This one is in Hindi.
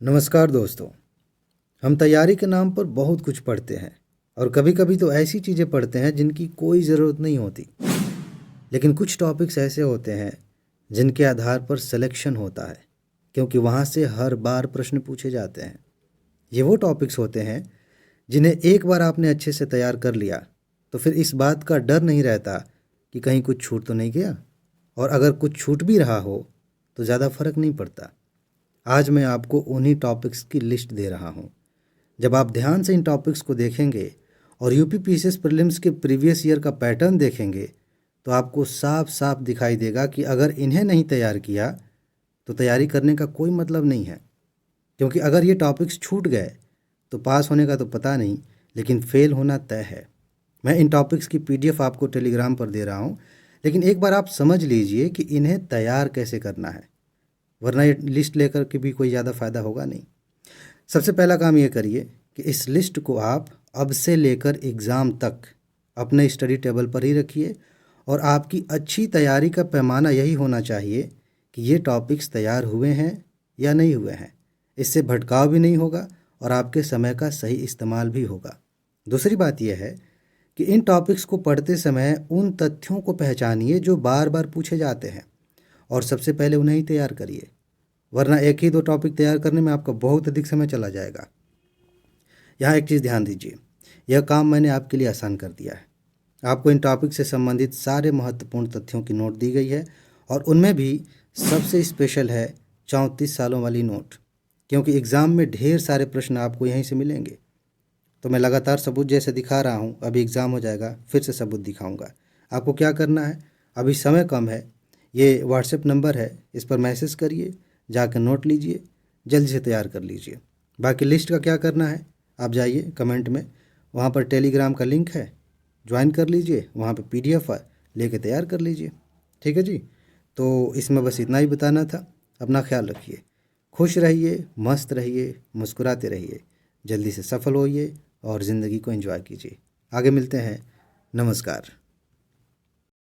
नमस्कार दोस्तों। हम तैयारी के नाम पर बहुत कुछ पढ़ते हैं और कभी कभी तो ऐसी चीज़ें पढ़ते हैं जिनकी कोई ज़रूरत नहीं होती। लेकिन कुछ टॉपिक्स ऐसे होते हैं जिनके आधार पर सिलेक्शन होता है, क्योंकि वहाँ से हर बार प्रश्न पूछे जाते हैं। ये वो टॉपिक्स होते हैं जिन्हें एक बार आपने अच्छे से तैयार कर लिया तो फिर इस बात का डर नहीं रहता कि कहीं कुछ छूट तो नहीं गया, और अगर कुछ छूट भी रहा हो तो ज़्यादा फर्क नहीं पड़ता। आज मैं आपको उन्हीं टॉपिक्स की लिस्ट दे रहा हूँ। जब आप ध्यान से इन टॉपिक्स को देखेंगे और यूपी पीसीएस प्रीलिम्स के प्रीवियस ईयर का पैटर्न देखेंगे तो आपको साफ साफ दिखाई देगा कि अगर इन्हें नहीं तैयार किया तो तैयारी करने का कोई मतलब नहीं है। क्योंकि अगर ये टॉपिक्स छूट गए तो पास होने का तो पता नहीं, लेकिन फेल होना तय है। मैं इन टॉपिक्स की पीडीएफ आपको टेलीग्राम पर दे रहा हूँ, लेकिन एक बार आप समझ लीजिए कि इन्हें तैयार कैसे करना है, वरना ये लिस्ट लेकर के भी कोई ज़्यादा फ़ायदा होगा नहीं। सबसे पहला काम ये करिए कि इस लिस्ट को आप अब से लेकर एग्ज़ाम तक अपने स्टडी टेबल पर ही रखिए, और आपकी अच्छी तैयारी का पैमाना यही होना चाहिए कि ये टॉपिक्स तैयार हुए हैं या नहीं हुए हैं। इससे भटकाव भी नहीं होगा और आपके समय का सही इस्तेमाल भी होगा। दूसरी बात यह है कि इन टॉपिक्स को पढ़ते समय उन तथ्यों को पहचानिए जो बार बार पूछे जाते हैं, और सबसे पहले उन्हें ही तैयार करिए, वरना एक ही दो टॉपिक तैयार करने में आपका बहुत अधिक समय चला जाएगा। यहाँ एक चीज़ ध्यान दीजिए, यह काम मैंने आपके लिए आसान कर दिया है। आपको इन टॉपिक से संबंधित सारे महत्वपूर्ण तथ्यों की नोट दी गई है, और उनमें भी सबसे स्पेशल है 34 सालों वाली नोट, क्योंकि एग्ज़ाम में ढेर सारे प्रश्न आपको यहीं से मिलेंगे। तो मैं लगातार सबूत जैसे दिखा रहा हूँ, अभी एग्ज़ाम हो जाएगा फिर से सबूत दिखाऊँगा। आपको क्या करना है, अभी समय कम है, ये व्हाट्सएप नंबर है, इस पर मैसेज करिए, जाकर नोट लीजिए, जल्दी से तैयार कर लीजिए। बाकी लिस्ट का क्या करना है, आप जाइए कमेंट में, वहाँ पर टेलीग्राम का लिंक है, ज्वाइन कर लीजिए, वहाँ पे पीडीएफ है, लेके तैयार कर लीजिए। ठीक है जी। तो इसमें बस इतना ही बताना था। अपना ख्याल रखिए, खुश रहिए, मस्त रहिए, मुस्कुराते रहिए, जल्दी से सफल होइए और ज़िंदगी को एंजॉय कीजिए। आगे मिलते हैं। नमस्कार।